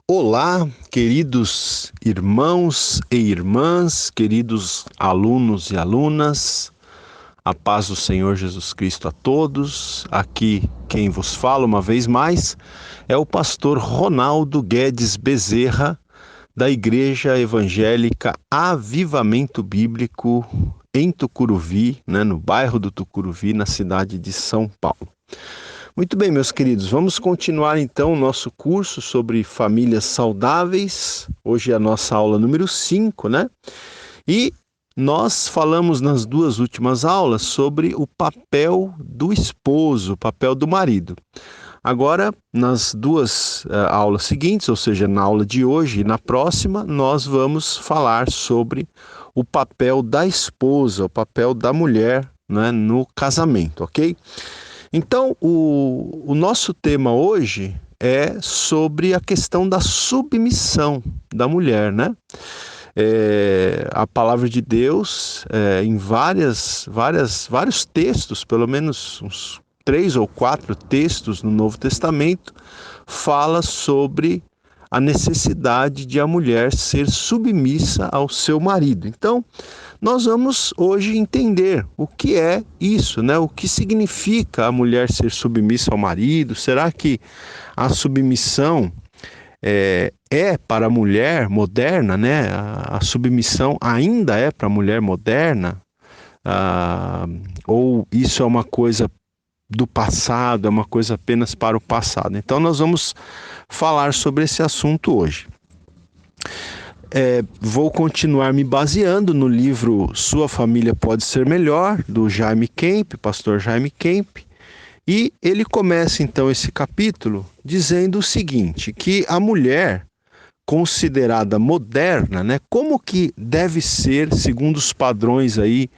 Olá, queridos irmãos e irmãs, queridos alunos e alunas, a paz do Senhor Jesus Cristo a todos. Aqui quem vos fala uma vez mais é o pastor Ronaldo Guedes Bezerra, da Igreja Evangélica Avivamento Bíblico em Tucuruvi, no bairro do Tucuruvi, na cidade de São Paulo. Muito bem, meus queridos, vamos continuar então o nosso curso sobre famílias saudáveis. Hoje é a nossa aula número 5, né? E nós falamos nas duas últimas aulas sobre o papel do esposo, o papel do marido. Agora, nas duas aulas seguintes, ou seja, na aula de hoje e na próxima, nós vamos falar sobre o papel da esposa, o papel da mulher, né, no casamento, ok? Então, o nosso tema hoje é sobre a questão da submissão da mulher, né? A palavra de Deus, em vários textos, pelo menos uns 3 ou 4 textos no Novo Testamento, fala sobre a necessidade de a mulher ser submissa ao seu marido. Então, nós vamos hoje entender o que é isso, né? O que significa a mulher ser submissa ao marido? Será que a submissão é para a mulher moderna, né? A submissão ainda é para a mulher moderna? Ou isso é uma coisa do passado, é uma coisa apenas para o passado? Então nós vamos falar sobre esse assunto hoje. Vou continuar me baseando no livro Sua Família Pode Ser Melhor, do Jaime Kemp, pastor Jaime Kemp, e ele começa então esse capítulo dizendo o seguinte, que a mulher considerada moderna, né, como que deve ser segundo os padrões aí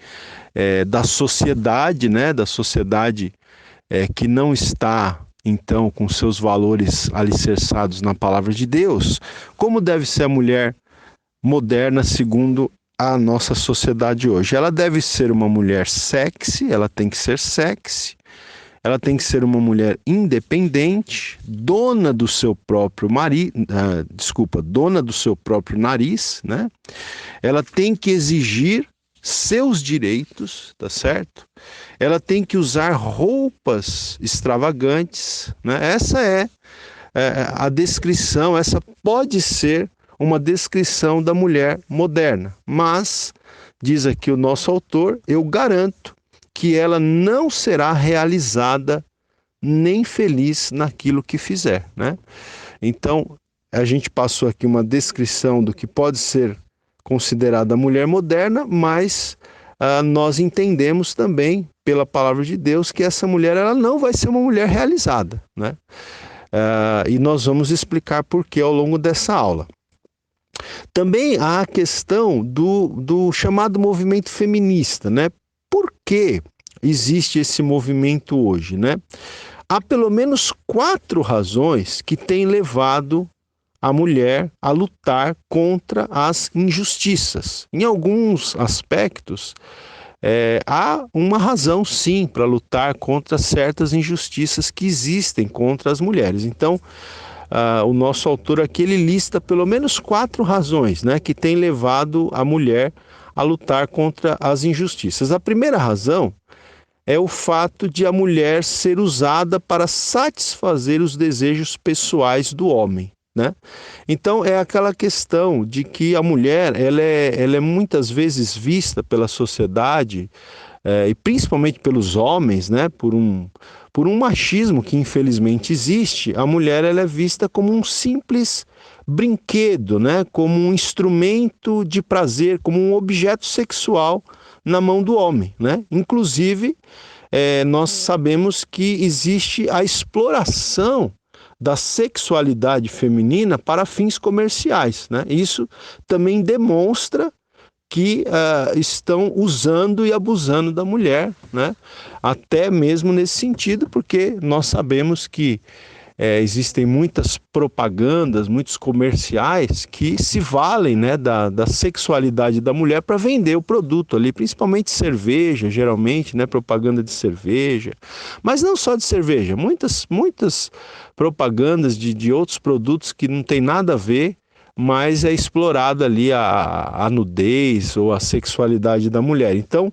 da sociedade, né, que não está então com seus valores alicerçados na palavra de Deus, como deve ser a mulher moderna segundo a nossa sociedade hoje. Ela deve ser uma mulher sexy, ela tem que ser sexy, ela tem que ser uma mulher independente, dona do seu próprio dona do seu próprio nariz, né? Ela tem que exigir seus direitos, tá certo? Ela tem que usar roupas extravagantes, né? Essa é a descrição, essa pode ser uma descrição da mulher moderna, mas, diz aqui o nosso autor, eu garanto que ela não será realizada nem feliz naquilo que fizer, né? Então, a gente passou aqui uma descrição do que pode ser considerada a mulher moderna, mas nós entendemos também, pela palavra de Deus, que essa mulher ela não vai ser uma mulher realizada, né? E nós vamos explicar por que ao longo dessa aula. Também há a questão do chamado movimento feminista, né? Por que existe esse movimento hoje, né? Há pelo menos 4 razões que têm levado a mulher a lutar contra as injustiças. Em alguns aspectos, há uma razão, sim, para lutar contra certas injustiças que existem contra as mulheres. Então, o nosso autor aqui ele lista pelo menos 4 razões, né, que têm levado a mulher a lutar contra as injustiças. A primeira razão é o fato de a mulher ser usada para satisfazer os desejos pessoais do homem, né? Então é aquela questão de que a mulher ela é muitas vezes vista pela sociedade e principalmente pelos homens, né, por um machismo que infelizmente existe. A mulher ela é vista como um simples brinquedo, né, como um instrumento de prazer, como um objeto sexual na mão do homem, né? Inclusive, nós sabemos que existe a exploração da sexualidade feminina para fins comerciais, né? Isso também demonstra que estão usando e abusando da mulher, né? Até mesmo nesse sentido, porque nós sabemos que existem muitas propagandas, muitos comerciais que se valem, né, da sexualidade da mulher para vender o produto ali, principalmente cerveja, geralmente, né, propaganda de cerveja, mas não só de cerveja, muitas propagandas de outros produtos que não tem nada a ver, mas é explorada ali a nudez ou a sexualidade da mulher. Então,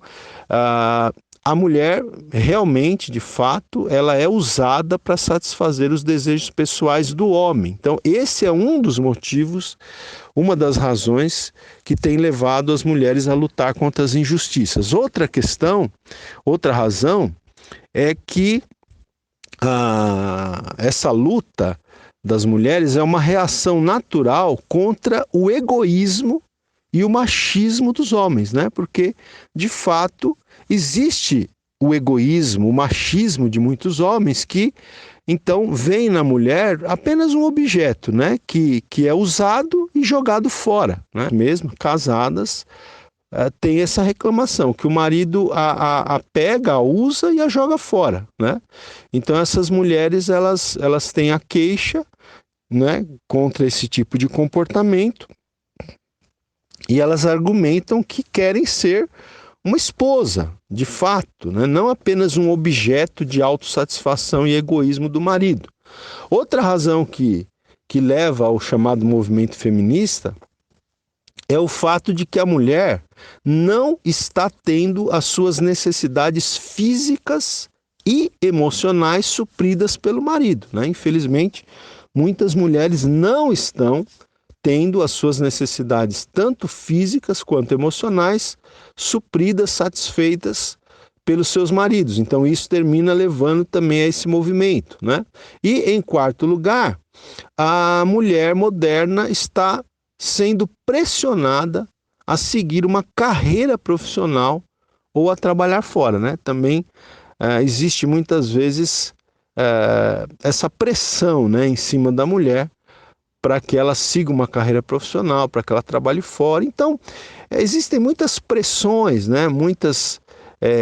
a mulher realmente, de fato, ela é usada para satisfazer os desejos pessoais do homem. Então, esse é um dos motivos, uma das razões que tem levado as mulheres a lutar contra as injustiças. Outra questão, outra razão é que essa luta das mulheres é uma reação natural contra o egoísmo e o machismo dos homens, né? Porque, de fato, existe o egoísmo, o machismo de muitos homens que, então, veem na mulher apenas um objeto, né? Que é usado e jogado fora, né? Mesmo casadas, tem essa reclamação, que o marido a pega, a usa e a joga fora, né? Então, essas mulheres, elas têm a queixa, né, contra esse tipo de comportamento, e elas argumentam que querem ser uma esposa, de fato, né? Não apenas um objeto de autossatisfação e egoísmo do marido. Outra razão que leva ao chamado movimento feminista é o fato de que a mulher não está tendo as suas necessidades físicas e emocionais supridas pelo marido, né? Infelizmente, muitas mulheres não estão tendo as suas necessidades, tanto físicas quanto emocionais, supridas, satisfeitas pelos seus maridos. Então, isso termina levando também a esse movimento, né? E, em quarto lugar, a mulher moderna está sendo pressionada a seguir uma carreira profissional ou a trabalhar fora, né? Também existe muitas vezes essa pressão, né, em cima da mulher para que ela siga uma carreira profissional, para que ela trabalhe fora. Então, existem muitas pressões, né, muitas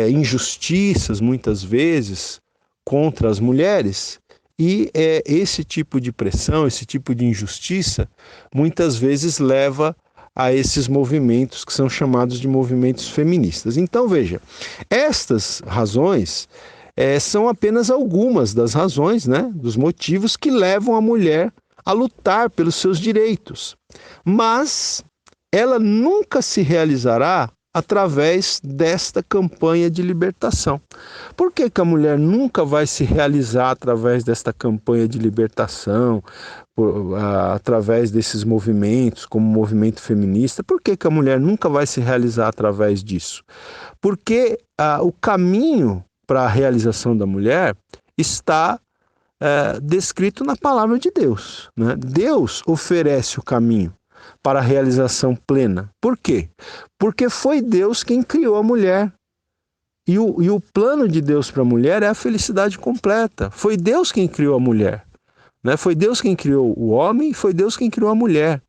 injustiças, muitas vezes, contra as mulheres, e esse tipo de pressão, esse tipo de injustiça, muitas vezes leva a esses movimentos que são chamados de movimentos feministas. Então, veja, estas razões são apenas algumas das razões, né, dos motivos que levam a mulher a lutar pelos seus direitos. Mas ela nunca se realizará através desta campanha de libertação. Por que a mulher nunca vai se realizar através desta campanha de libertação, através desses movimentos, como o movimento feminista? Por que a mulher nunca vai se realizar através disso? Porque o caminho para a realização da mulher está descrito na palavra de Deus, né? Deus oferece o caminho para a realização plena. Por quê? Porque foi Deus quem criou a mulher. E o plano de Deus para a mulher é a felicidade completa. Foi Deus quem criou a mulher, né? Foi Deus quem criou o homem e foi Deus quem criou a mulher.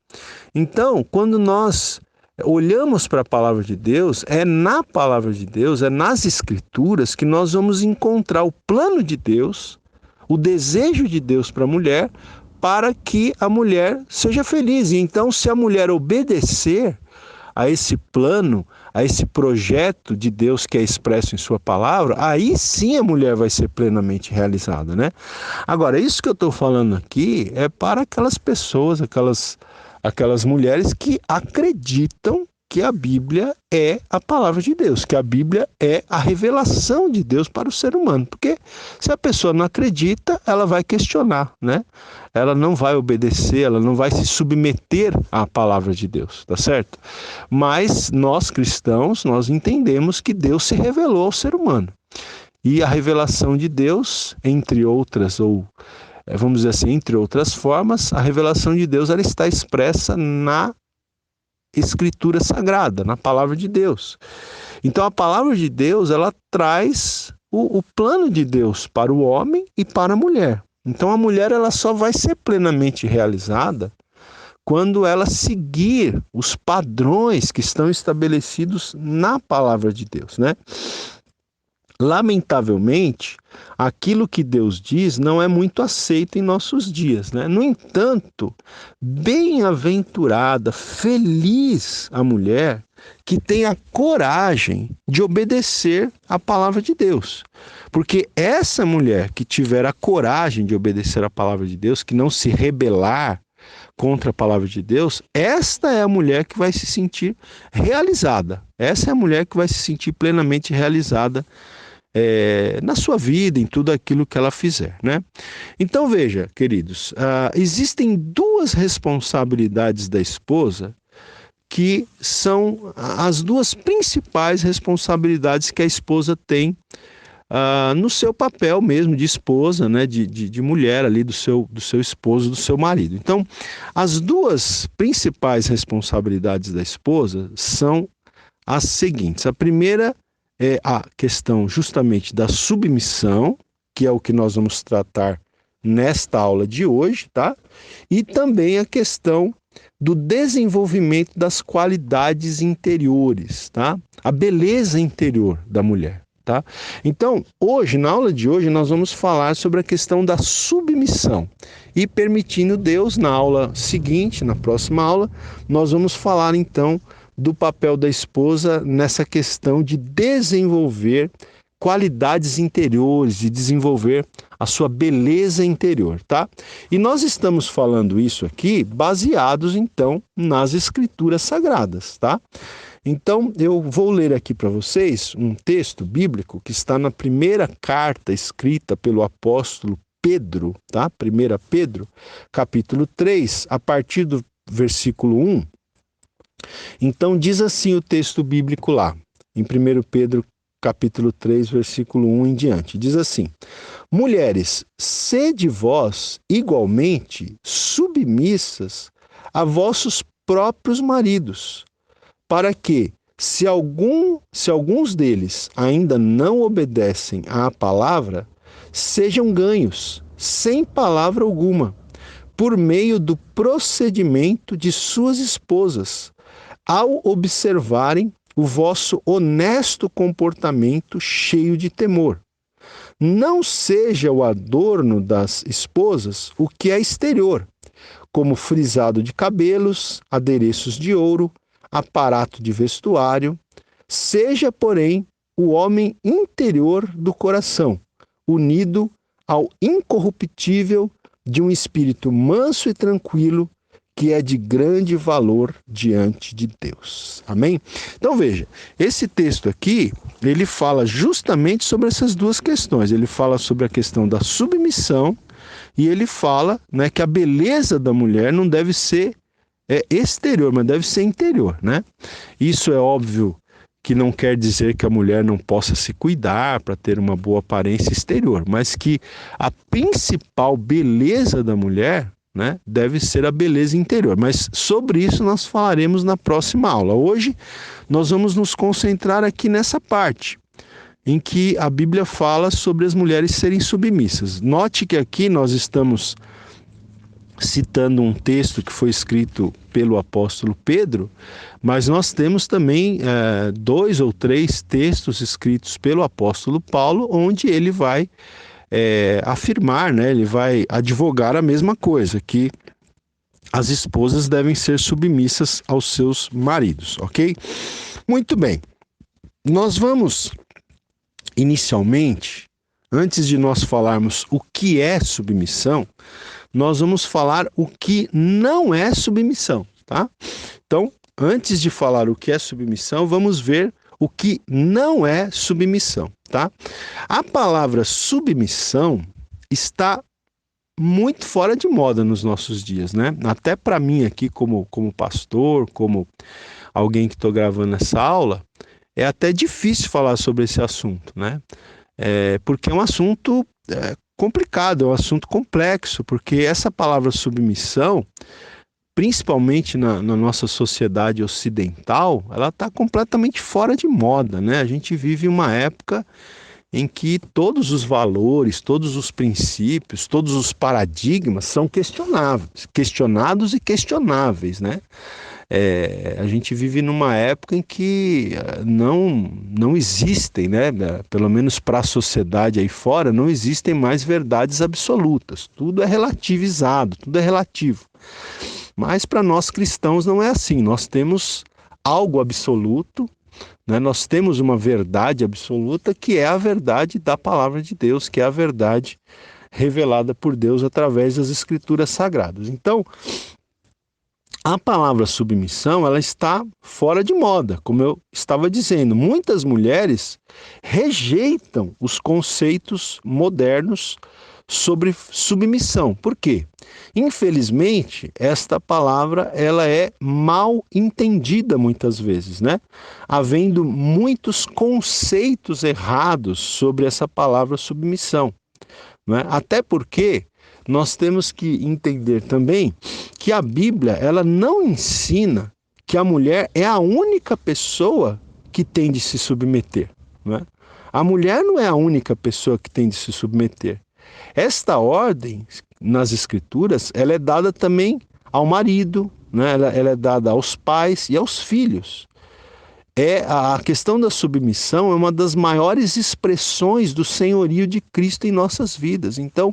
Então, quando nós olhamos para a palavra de Deus, é na palavra de Deus, é nas Escrituras que nós vamos encontrar o plano de Deus, o desejo de Deus para a mulher, para que a mulher seja feliz. E então, se a mulher obedecer a esse plano, a esse projeto de Deus que é expresso em sua palavra, aí sim a mulher vai ser plenamente realizada, né? Agora, isso que eu estou falando aqui é para aquelas pessoas, aquelas mulheres que acreditam que a Bíblia é a palavra de Deus, que a Bíblia é a revelação de Deus para o ser humano. Porque se a pessoa não acredita, ela vai questionar, né? Ela não vai obedecer, ela não vai se submeter à palavra de Deus, tá certo? Mas nós cristãos, nós entendemos que Deus se revelou ao ser humano. E a revelação de Deus, entre outras, ou vamos dizer assim, entre outras formas, a revelação de Deus ela está expressa na Escritura Sagrada, na palavra de Deus. Então a palavra de Deus ela traz o plano de Deus para o homem e para a mulher. Então a mulher ela só vai ser plenamente realizada quando ela seguir os padrões que estão estabelecidos na palavra de Deus, né? lamentavelmente, aquilo que Deus diz não é muito aceito em nossos dias, né? No entanto, bem-aventurada, feliz a mulher que tem a coragem de obedecer à palavra de Deus. Porque essa mulher que tiver a coragem de obedecer à palavra de Deus, que não se rebelar contra a palavra de Deus, esta é a mulher que vai se sentir realizada. Essa é a mulher que vai se sentir plenamente realizada na sua vida, em tudo aquilo que ela fizer, né? Então veja, queridos, existem duas responsabilidades da esposa que são as duas principais responsabilidades que a esposa tem no seu papel mesmo de esposa, né, de mulher ali, do seu esposo, do seu marido. Então, as duas principais responsabilidades da esposa são as seguintes. A primeira é a questão justamente da submissão, que é o que nós vamos tratar nesta aula de hoje, tá? E também a questão do desenvolvimento das qualidades interiores, tá? A beleza interior da mulher, tá? Então, hoje, na aula de hoje, nós vamos falar sobre a questão da submissão. E permitindo Deus, na aula seguinte, na próxima aula, nós vamos falar então do papel da esposa nessa questão de desenvolver qualidades interiores, de desenvolver a sua beleza interior, tá? E nós estamos falando isso aqui baseados, então, nas Escrituras Sagradas, tá? Então, eu vou ler aqui para vocês um texto bíblico que está na primeira carta escrita pelo apóstolo Pedro, tá? 1 Pedro, capítulo 3, a partir do versículo 1. Então, diz assim o texto bíblico lá, em 1 Pedro, capítulo 3, versículo 1 em diante. Diz assim: mulheres, sede vós igualmente submissas a vossos próprios maridos, para que, se alguns deles ainda não obedecem à palavra, sejam ganhos, sem palavra alguma, por meio do procedimento de suas esposas, ao observarem o vosso honesto comportamento cheio de temor. Não seja o adorno das esposas o que é exterior, como frisado de cabelos, adereços de ouro, aparato de vestuário. Seja, porém, o homem interior do coração, unido ao incorruptível de um espírito manso e tranquilo, que é de grande valor diante de Deus. Amém? Então veja, esse texto aqui, ele fala justamente sobre essas duas questões. Ele fala sobre a questão da submissão e ele fala, né, que a beleza da mulher não deve ser exterior, mas deve ser interior, né? Isso é óbvio que não quer dizer que a mulher não possa se cuidar para ter uma boa aparência exterior, mas que a principal beleza da mulher, né, deve ser a beleza interior. Mas sobre isso nós falaremos na próxima aula. Hoje nós vamos nos concentrar aqui nessa parte em que a Bíblia fala sobre as mulheres serem submissas. Note que aqui nós estamos citando um texto que foi escrito pelo apóstolo Pedro, mas nós temos também 2 ou 3 textos escritos pelo apóstolo Paulo, onde ele vai afirmar, né, ele vai advogar a mesma coisa, que as esposas devem ser submissas aos seus maridos, ok? Muito bem, nós vamos inicialmente, antes de nós falarmos o que é submissão, nós vamos falar o que não é submissão, tá? Então, antes de falar o que é submissão, vamos ver o que não é submissão, tá? A palavra submissão está muito fora de moda nos nossos dias, né? Até para mim aqui como pastor, como alguém que estou gravando essa aula, é até difícil falar sobre esse assunto, né? Porque é um assunto complicado, é um assunto complexo, porque essa palavra submissão, principalmente na nossa sociedade ocidental, ela está completamente fora de moda, né? A gente vive uma época em que todos os valores, todos os princípios, todos os paradigmas são questionados e questionáveis, né? A gente vive numa época em que não existem, né? Pelo menos para a sociedade aí fora, não existem mais verdades absolutas. Tudo é relativizado, tudo é relativo. Mas para nós cristãos não é assim. Nós temos algo absoluto, né? Nós temos uma verdade absoluta que é a verdade da palavra de Deus, que é a verdade revelada por Deus através das Escrituras Sagradas. Então, a palavra submissão, ela está fora de moda, como eu estava dizendo. Muitas mulheres rejeitam os conceitos modernos sobre submissão. Por quê? Infelizmente, esta palavra ela é mal entendida muitas vezes, né? Havendo muitos conceitos errados sobre essa palavra submissão, né? Até porque nós temos que entender também que a Bíblia ela não ensina que a mulher é a única pessoa que tem de se submeter, né? A mulher não é a única pessoa que tem de se submeter. Esta ordem nas Escrituras ela é dada também ao marido, né? Ela é dada aos pais e aos filhos. A questão da submissão é uma das maiores expressões do senhorio de Cristo em nossas vidas. Então,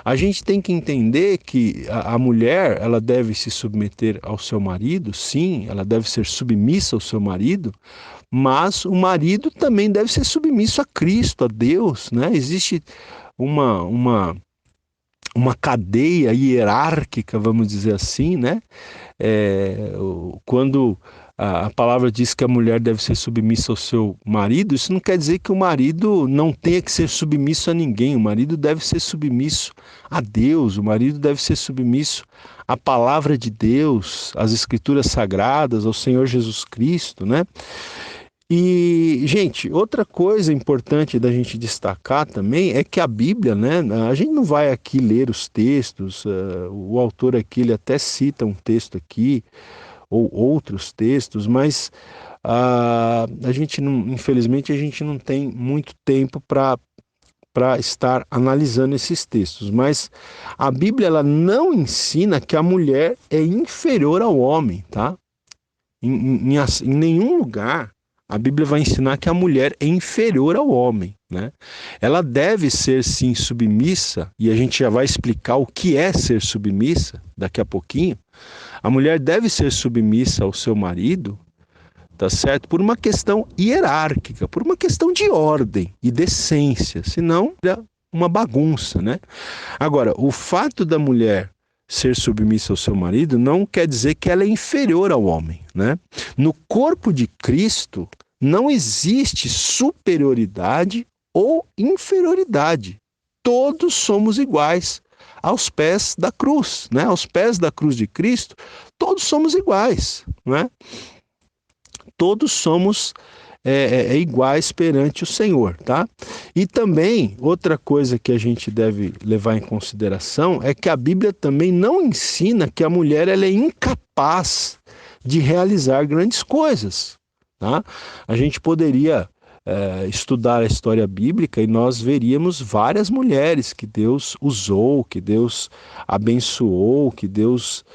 a gente tem que entender que a mulher ela deve se submeter ao seu marido, sim, ela deve ser submissa ao seu marido, mas o marido também deve ser submisso a Cristo, a Deus, né? Existe uma cadeia hierárquica, vamos dizer assim, né? Quando a palavra diz que a mulher deve ser submissa ao seu marido, isso não quer dizer que o marido não tenha que ser submisso a ninguém. O marido deve ser submisso a Deus, o marido deve ser submisso à palavra de Deus, às Escrituras Sagradas, ao Senhor Jesus Cristo, né? E, gente, outra coisa importante da gente destacar também é que a Bíblia, né, a gente não vai aqui ler os textos, o autor aqui ele até cita um texto aqui, ou outros textos, mas a gente não, infelizmente a gente não tem muito tempo para estar analisando esses textos, mas a Bíblia ela não ensina que a mulher é inferior ao homem, tá? Em nenhum lugar a Bíblia vai ensinar que a mulher é inferior ao homem, né? Ela deve ser sim submissa, e a gente já vai explicar o que é ser submissa daqui a pouquinho. A mulher deve ser submissa ao seu marido, tá certo? Por uma questão hierárquica, por uma questão de ordem e decência, senão é uma bagunça, né? Agora, o fato da mulher ser submissa ao seu marido não quer dizer que ela é inferior ao homem, né? No corpo de Cristo não existe superioridade ou inferioridade. Todos somos iguais aos pés da cruz, né? Aos pés da cruz de Cristo, todos somos iguais, né? Todos somos iguais perante o Senhor, tá? E também, outra coisa que a gente deve levar em consideração é que a Bíblia também não ensina que a mulher ela é incapaz de realizar grandes coisas, tá? A gente poderia estudar a história bíblica e nós veríamos várias mulheres que Deus usou, que Deus abençoou, que Deus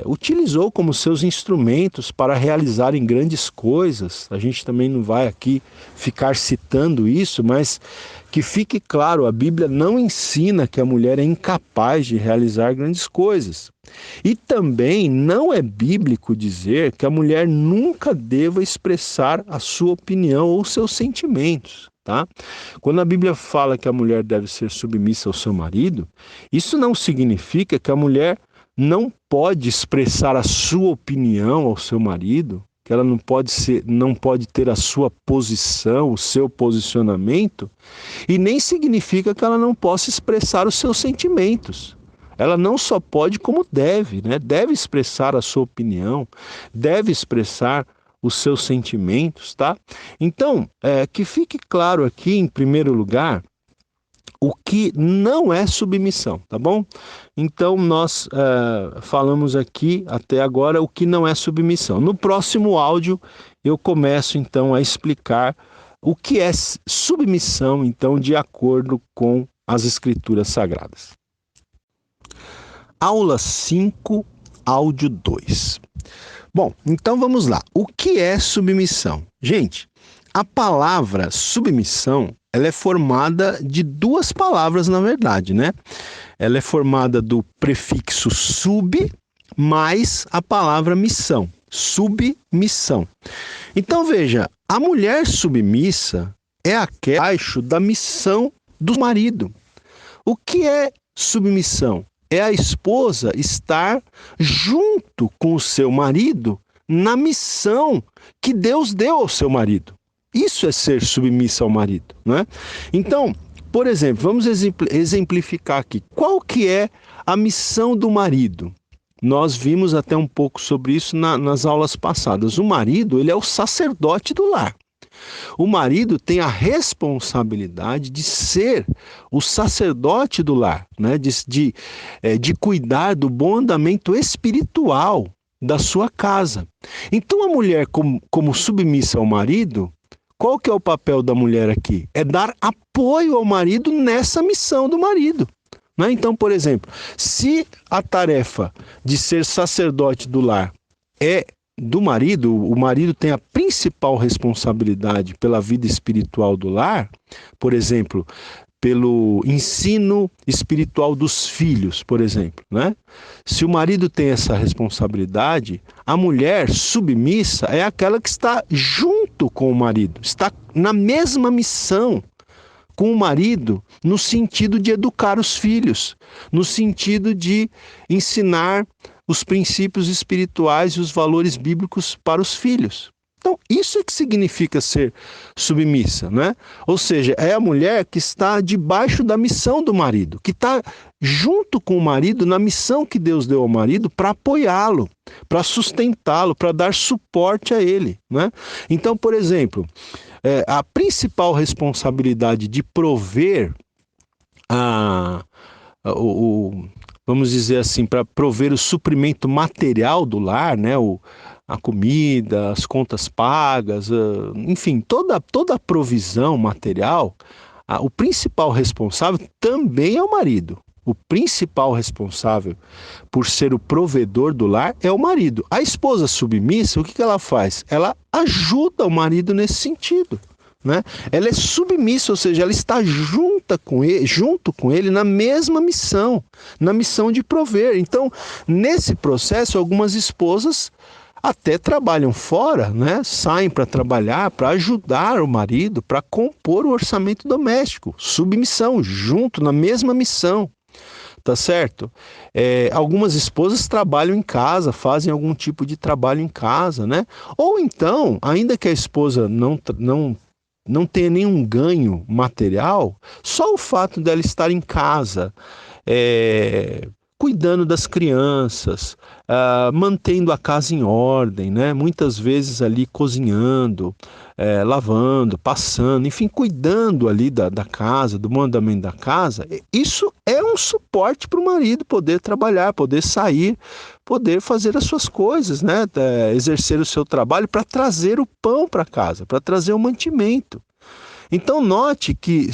utilizou como seus instrumentos para realizarem grandes coisas. A gente também não vai aqui ficar citando isso, mas que fique claro, a Bíblia não ensina que a mulher é incapaz de realizar grandes coisas. E também não é bíblico dizer que a mulher nunca deva expressar a sua opinião ou seus sentimentos, tá? Quando a Bíblia fala que a mulher deve ser submissa ao seu marido, isso não significa que a mulher não pode expressar a sua opinião ao seu marido, que ela não pode ter a sua posição, o seu posicionamento, e nem significa que ela não possa expressar os seus sentimentos. Ela não só pode, como deve, né? Deve expressar a sua opinião, deve expressar os seus sentimentos, tá? Então, que fique claro aqui, em primeiro lugar, o que não é submissão, tá bom? Então, nós falamos aqui até agora o que não é submissão. No próximo áudio, eu começo então a explicar o que é submissão, então, de acordo com as Escrituras Sagradas. Aula 5, áudio 2. Bom, então vamos lá. O que é submissão? Gente, a palavra submissão, ela é formada de duas palavras, na verdade, né? Ela é formada do prefixo sub mais a palavra missão. Submissão. Então veja, a mulher submissa é aquela abaixo da missão do marido. O que é submissão? É a esposa estar junto com o seu marido na missão que Deus deu ao seu marido. Isso é ser submissa ao marido, não é? Então, por exemplo, vamos exemplificar aqui. Qual que é a missão do marido? Nós vimos até um pouco sobre isso nas aulas passadas. O marido, ele é o sacerdote do lar. O marido tem a responsabilidade de ser o sacerdote do lar, né? de cuidar do bom andamento espiritual da sua casa. Então a mulher, como submissa ao marido, qual que é o papel da mulher aqui? É dar apoio ao marido nessa missão do marido. Né? Então, por exemplo, se a tarefa de ser sacerdote do lar é do marido, o marido tem a principal responsabilidade pela vida espiritual do lar, por exemplo, pelo ensino espiritual dos filhos, por exemplo, né? Se o marido tem essa responsabilidade, a mulher submissa é aquela que está junto com o marido, está na mesma missão com o marido, no sentido de educar os filhos, no sentido de ensinar os princípios espirituais e os valores bíblicos para os filhos. Então, isso é que significa ser submissa, né? Ou seja, é a mulher que está debaixo da missão do marido, que está junto com o marido na missão que Deus deu ao marido para apoiá-lo, para sustentá-lo, para dar suporte a ele, né? Então, por exemplo, a principal responsabilidade de prover vamos dizer assim, para prover o suprimento material do lar, né? A comida, as contas pagas, enfim, toda a provisão material, o principal responsável também é o marido. O principal responsável por ser o provedor do lar é o marido. A esposa submissa, o que ela faz? Ela ajuda o marido nesse sentido, né? Ela é submissa, ou seja, ela está junto com ele na mesma missão, na missão de prover. Então, nesse processo, algumas esposas até trabalham fora, né? Saem para trabalhar, para ajudar o marido, para compor o orçamento doméstico. Submissão, junto, na mesma missão. Tá certo? Algumas esposas trabalham em casa, fazem algum tipo de trabalho em casa, né? Ou então, ainda que a esposa não tenha nenhum ganho material, só o fato dela estar em casa, cuidando das crianças, mantendo a casa em ordem, né? Muitas vezes ali cozinhando, lavando, passando, enfim, cuidando ali da casa, do mandamento da casa. Isso é um suporte para o marido poder trabalhar, poder sair, poder fazer as suas coisas, né? Exercer o seu trabalho para trazer o pão para casa, para trazer o mantimento. Então note que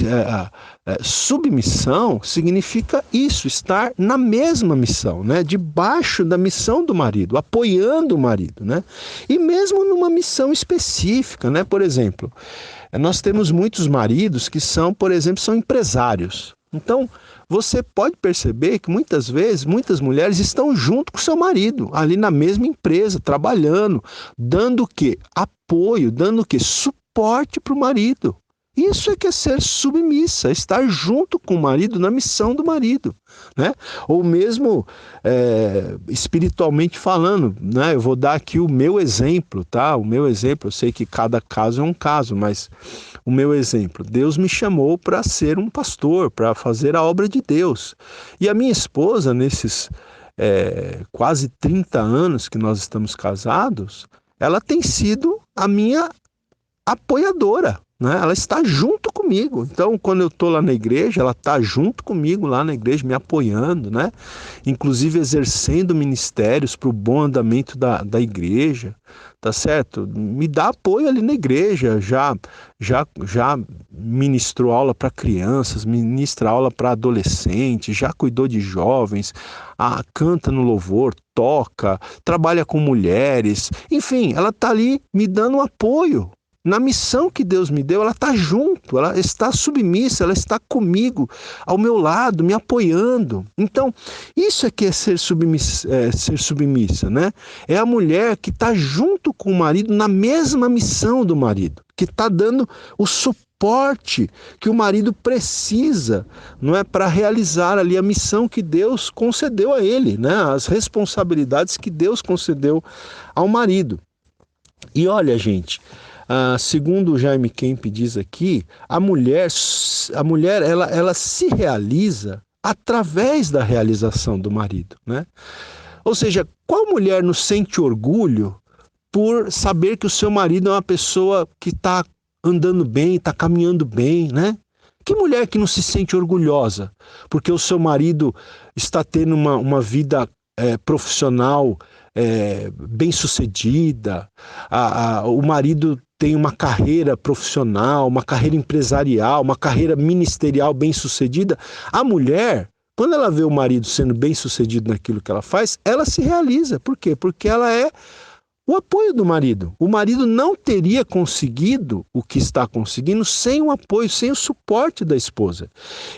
submissão significa isso, estar na mesma missão, né? Debaixo da missão do marido, apoiando o marido, né? E mesmo numa missão específica, né? Por exemplo, nós temos muitos maridos que são, por exemplo, são empresários. Então, você pode perceber que muitas vezes, muitas mulheres estão junto com seu marido, ali na mesma empresa, trabalhando, dando o quê? Apoio, dando o quê? Suporte para o marido. Isso é que é ser submissa, estar junto com o marido na missão do marido, né? Ou mesmo espiritualmente falando, né? Eu vou dar aqui o meu exemplo, tá? O meu exemplo, eu sei que cada caso é um caso, mas o meu exemplo, Deus me chamou para ser um pastor, para fazer a obra de Deus. E a minha esposa, nesses quase 30 anos que nós estamos casados, ela tem sido a minha apoiadora. né? Ela está junto comigo. Então, quando eu estou lá na igreja, ela está junto comigo lá na igreja, me apoiando, né? Inclusive exercendo ministérios para o bom andamento da igreja, tá certo? Me dá apoio ali na igreja, já ministrou aula para crianças, ministra aula para adolescentes, já cuidou de jovens, canta no louvor, toca, trabalha com mulheres, enfim, ela está ali me dando um apoio. Na missão que Deus me deu, ela está junto, ela está submissa, ela está comigo, ao meu lado, me apoiando. Então, isso é que é ser submissa, né? É a mulher que está junto com o marido na mesma missão do marido, que está dando o suporte que o marido precisa, não é, para realizar ali a missão que Deus concedeu a ele, né? As responsabilidades que Deus concedeu ao marido. E olha, gente, segundo o Jaime Kemp diz aqui, a mulher ela se realiza através da realização do marido, né? Ou seja, qual mulher não sente orgulho por saber que o seu marido é uma pessoa que está andando bem, está caminhando bem, né? Que mulher que não se sente orgulhosa porque o seu marido está tendo uma vida profissional bem-sucedida, o marido tem uma carreira profissional, uma carreira empresarial, uma carreira ministerial bem-sucedida. A mulher, quando ela vê o marido sendo bem-sucedido naquilo que ela faz, ela se realiza. Por quê? Porque ela é o apoio do marido. O marido não teria conseguido o que está conseguindo sem o apoio, sem o suporte da esposa.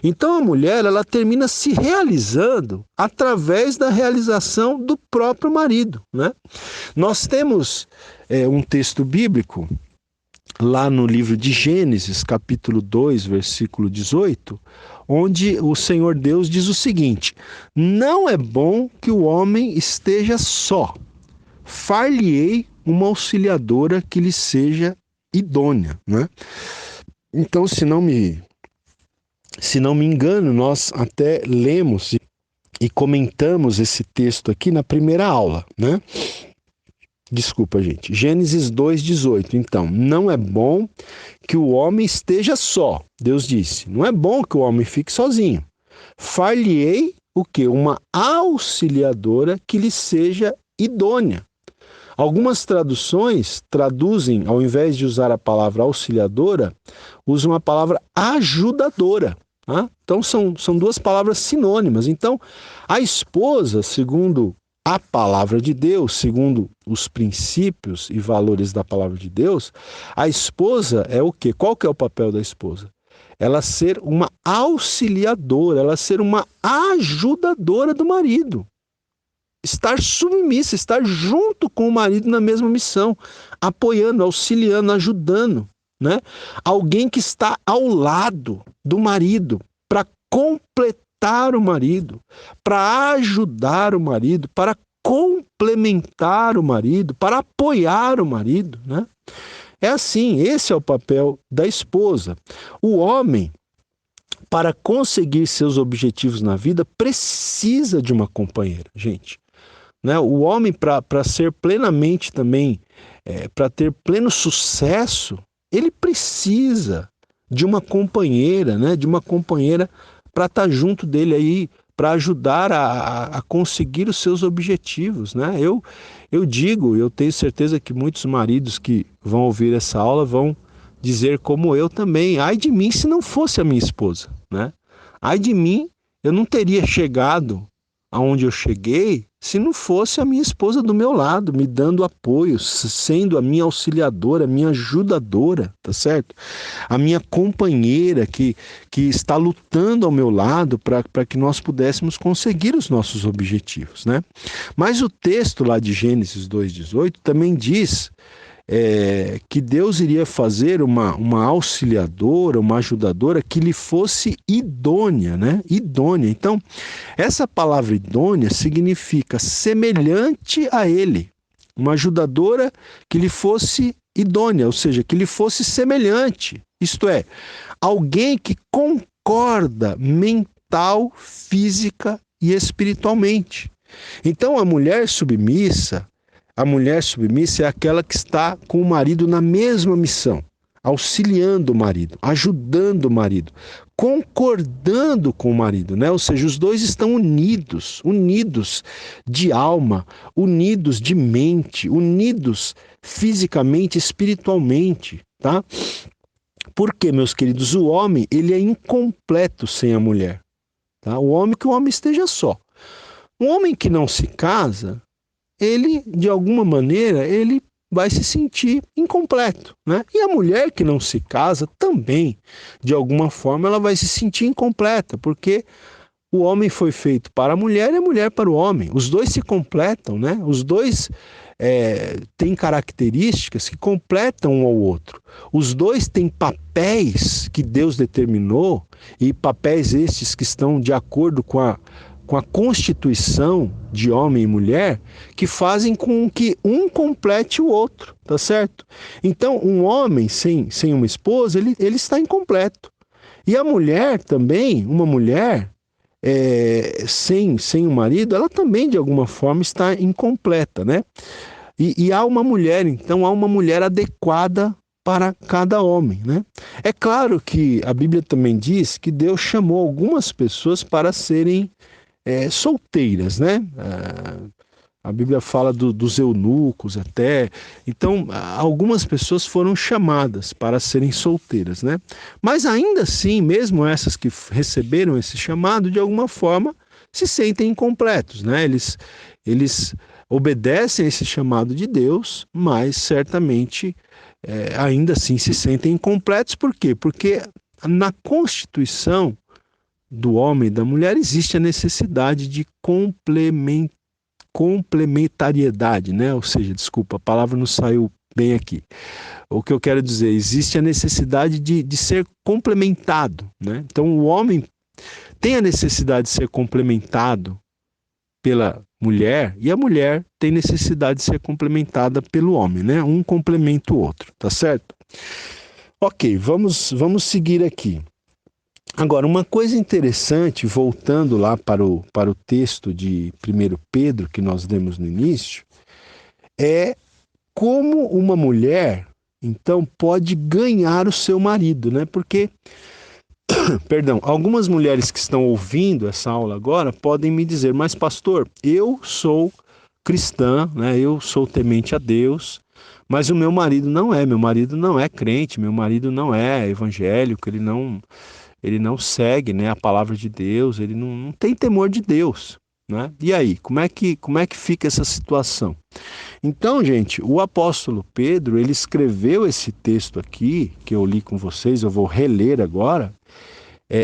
Então a mulher, ela termina se realizando através da realização do próprio marido, né? Nós temos um texto bíblico lá no livro de Gênesis, capítulo 2, versículo 18, onde o Senhor Deus diz o seguinte: não é bom que o homem esteja só. Far-lhe-ei uma auxiliadora que lhe seja idônea, né? Então, se não me engano, nós até lemos e comentamos esse texto aqui na primeira aula, né? Desculpa, gente. Gênesis 2:18. Então, não é bom que o homem esteja só. Deus disse, não é bom que o homem fique sozinho. Far-lhe-ei o quê? Uma auxiliadora que lhe seja idônea. Algumas traduções traduzem, ao invés de usar a palavra auxiliadora, usam a palavra ajudadora. Tá? Então são duas palavras sinônimas. Então, a esposa, segundo a palavra de Deus, segundo os princípios e valores da palavra de Deus, a esposa é o quê? Qual que é o papel da esposa? Ela ser uma auxiliadora, ela ser uma ajudadora do marido. Estar submissa, estar junto com o marido na mesma missão, apoiando, auxiliando, ajudando, né? Alguém que está ao lado do marido para completar o marido, para ajudar o marido, para complementar o marido, para apoiar o marido, né? É assim, esse é o papel da esposa. O homem, para conseguir seus objetivos na vida, precisa de uma companheira, gente. Né? O homem, para ser plenamente também, para ter pleno sucesso, ele precisa de uma companheira, né? De uma companheira para estar junto dele aí, para ajudar a conseguir os seus objetivos, né? Eu digo, eu tenho certeza que muitos maridos que vão ouvir essa aula vão dizer como eu também, ai de mim se não fosse a minha esposa, né? Ai de mim, eu não teria chegado aonde eu cheguei se não fosse a minha esposa do meu lado, me dando apoio, sendo a minha auxiliadora, a minha ajudadora, tá certo? A minha companheira que está lutando ao meu lado para que nós pudéssemos conseguir os nossos objetivos, né? Mas o texto lá de Gênesis 2:18 também diz que Deus iria fazer uma auxiliadora, uma ajudadora que lhe fosse idônea, né? Idônea. Então, essa palavra idônea significa semelhante a ele. Uma ajudadora que lhe fosse idônea, ou seja, que lhe fosse semelhante. Isto é, alguém que concorda mental, física e espiritualmente. Então, a mulher submissa é aquela que está com o marido na mesma missão. auxiliando o marido, ajudando o marido, concordando com o marido, né? Ou seja, os dois estão unidos, unidos de alma, unidos de mente, unidos fisicamente, espiritualmente, tá? Porque, meus queridos, o homem, ele é incompleto sem a mulher, tá? O homem, que o homem esteja só. Um homem que não se casa, ele, de alguma maneira, ele vai se sentir incompleto, né? E a mulher que não se casa também, de alguma forma, ela vai se sentir incompleta, porque o homem foi feito para a mulher e a mulher para o homem. Os dois se completam, né? Os dois têm características que completam um ao outro. Os dois têm papéis que Deus determinou, e papéis estes que estão de acordo com a constituição de homem e mulher, que fazem com que um complete o outro, tá certo? Então, um homem sem uma esposa, ele está incompleto. E a mulher também, uma mulher sem um marido, ela também, de alguma forma, está incompleta, né? E há uma mulher, então, há uma mulher adequada para cada homem, né? É claro que a Bíblia também diz que Deus chamou algumas pessoas para serem solteiras, né? A Bíblia fala dos eunucos até. Então, algumas pessoas foram chamadas para serem solteiras, né? Mas ainda assim, mesmo essas que receberam esse chamado, de alguma forma, se sentem incompletos, né? Eles obedecem a esse chamado de Deus, mas certamente ainda assim se sentem incompletos. Por quê? Porque na constituição do homem e da mulher existe a necessidade de complementariedade, né? Ou seja, desculpa, a palavra não saiu bem aqui. O que eu quero dizer, existe a necessidade de ser complementado, né? Então o homem tem a necessidade de ser complementado pela mulher, e a mulher tem necessidade de ser complementada pelo homem, né? Um complementa o outro, tá certo? Ok, vamos seguir aqui. Agora, uma coisa interessante, voltando lá para o texto de 1 Pedro, que nós demos no início, é como uma mulher, então, pode ganhar o seu marido, né? Porque, perdão, algumas mulheres que estão ouvindo essa aula agora podem me dizer, mas pastor, eu sou cristã, né? Eu sou temente a Deus, mas o meu marido não é crente, meu marido não é evangélico, ele não segue, né, a palavra de Deus, ele não tem temor de Deus, né? E aí, como é que fica essa situação? Então, gente, o apóstolo Pedro, ele escreveu esse texto aqui, que eu li com vocês, eu vou reler agora,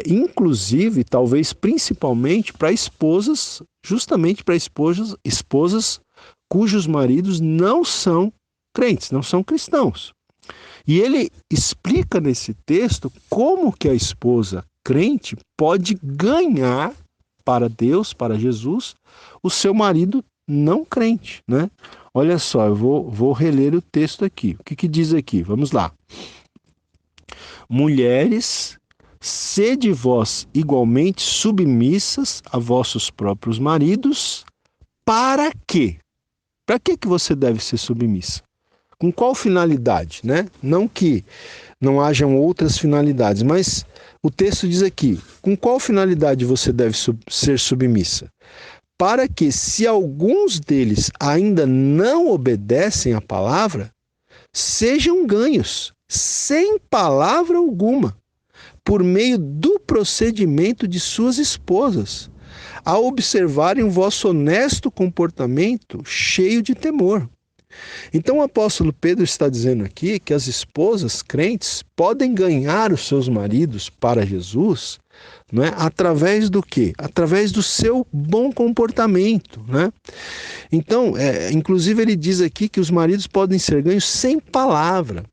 inclusive, talvez principalmente para esposas, justamente para esposas cujos maridos não são crentes, não são cristãos. E ele explica nesse texto como que a esposa crente pode ganhar para Deus, para Jesus, o seu marido não crente, né? Olha só, eu vou reler o texto aqui. O que diz aqui? Vamos lá. Mulheres, sede vós igualmente submissas a vossos próprios maridos, para quê? Para que você deve ser submissa? Com qual finalidade, né? Não que não hajam outras finalidades, mas o texto diz aqui, com qual finalidade você deve ser submissa? Para que, se alguns deles ainda não obedecem à palavra, sejam ganhos, sem palavra alguma, por meio do procedimento de suas esposas, a observarem o vosso honesto comportamento cheio de temor. Então o apóstolo Pedro está dizendo aqui que as esposas crentes podem ganhar os seus maridos para Jesus, né, através do quê? Através do seu bom comportamento, né? Então, inclusive ele diz aqui que os maridos podem ser ganhos sem palavra.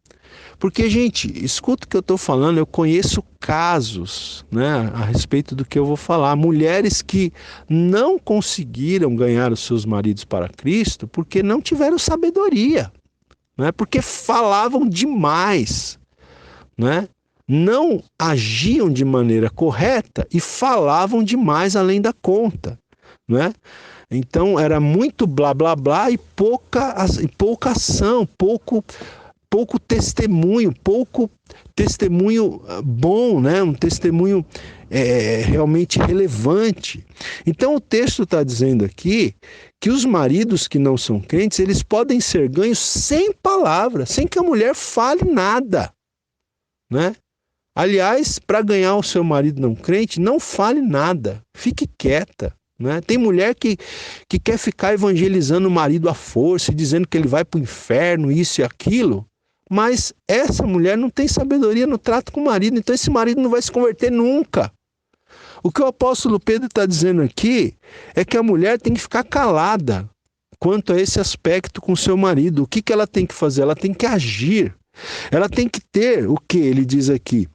Porque, gente, escuta o que eu estou falando, eu conheço casos, né, a respeito do que eu vou falar. Mulheres que não conseguiram ganhar os seus maridos para Cristo porque não tiveram sabedoria, né, porque falavam demais, né, não agiam de maneira correta e falavam demais além da conta, né? Então era muito blá blá blá e pouca ação, pouco testemunho bom, né? Um testemunho realmente relevante. Então o texto está dizendo aqui que os maridos que não são crentes, eles podem ser ganhos sem palavras, sem que a mulher fale nada, né? Aliás, para ganhar o seu marido não crente, não fale nada, fique quieta. Né? Tem mulher que quer ficar evangelizando o marido à força, dizendo que ele vai para o inferno, isso e aquilo, mas essa mulher não tem sabedoria no trato com o marido, então esse marido não vai se converter nunca. O que o apóstolo Pedro está dizendo aqui é que a mulher tem que ficar calada quanto a esse aspecto com o seu marido. O que ela tem que fazer? Ela tem que agir. Ela tem que ter o que ele diz aqui?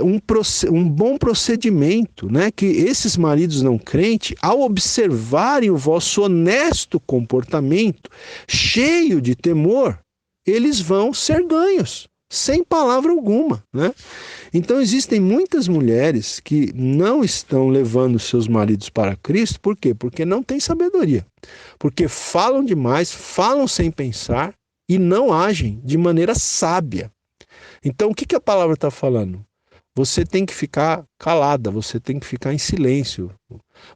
Um bom procedimento, né? Que esses maridos não crentes, ao observarem o vosso honesto comportamento, cheio de temor, eles vão ser ganhos, sem palavra alguma, né? Então existem muitas mulheres que não estão levando seus maridos para Cristo, por quê? Porque não têm sabedoria, porque falam demais, falam sem pensar, e não agem de maneira sábia. Então, o que a palavra está falando? Você tem que ficar calada, você tem que ficar em silêncio.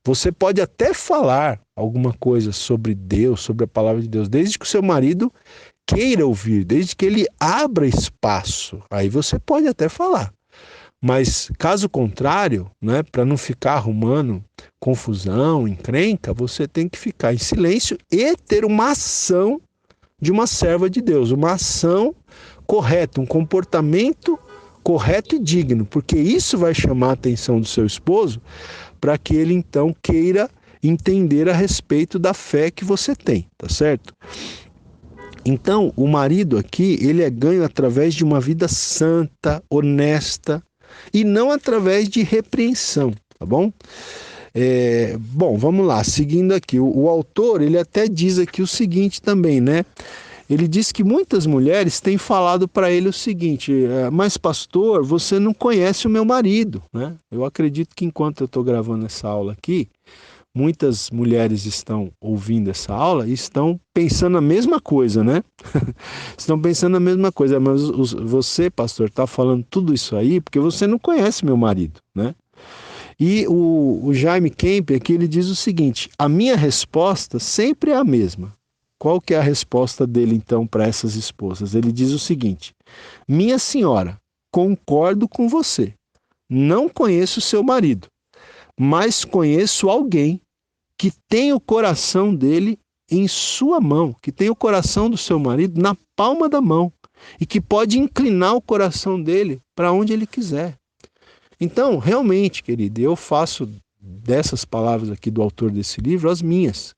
Você pode até falar alguma coisa sobre Deus, sobre a palavra de Deus, desde que o seu marido queira ouvir, desde que ele abra espaço. Aí você pode até falar. Mas, caso contrário, né, para não ficar arrumando confusão, encrenca, você tem que ficar em silêncio e ter uma ação de uma serva de Deus, uma ação correta, um comportamento correto e digno, porque isso vai chamar a atenção do seu esposo para que ele então queira entender a respeito da fé que você tem, tá certo? Então, o marido aqui, ele é ganho através de uma vida santa, honesta e não através de repreensão, tá bom? Bom, vamos lá, seguindo aqui, o autor, ele até diz aqui o seguinte também, né? Ele diz que muitas mulheres têm falado para ele o seguinte, mas pastor, você não conhece o meu marido, né? Eu acredito que enquanto eu estou gravando essa aula aqui, muitas mulheres estão ouvindo essa aula e estão pensando a mesma coisa, né? Estão pensando a mesma coisa, mas você, pastor, está falando tudo isso aí porque você não conhece meu marido, né? E o Jaime Kemp aqui, ele diz o seguinte, a minha resposta sempre é a mesma. Qual que é a resposta dele, então, para essas esposas? Ele diz o seguinte, minha senhora, concordo com você, não conheço seu marido, mas conheço alguém que tem o coração dele em sua mão, que tem o coração do seu marido na palma da mão e que pode inclinar o coração dele para onde ele quiser. Então, realmente, querido, eu faço dessas palavras aqui do autor desse livro as minhas.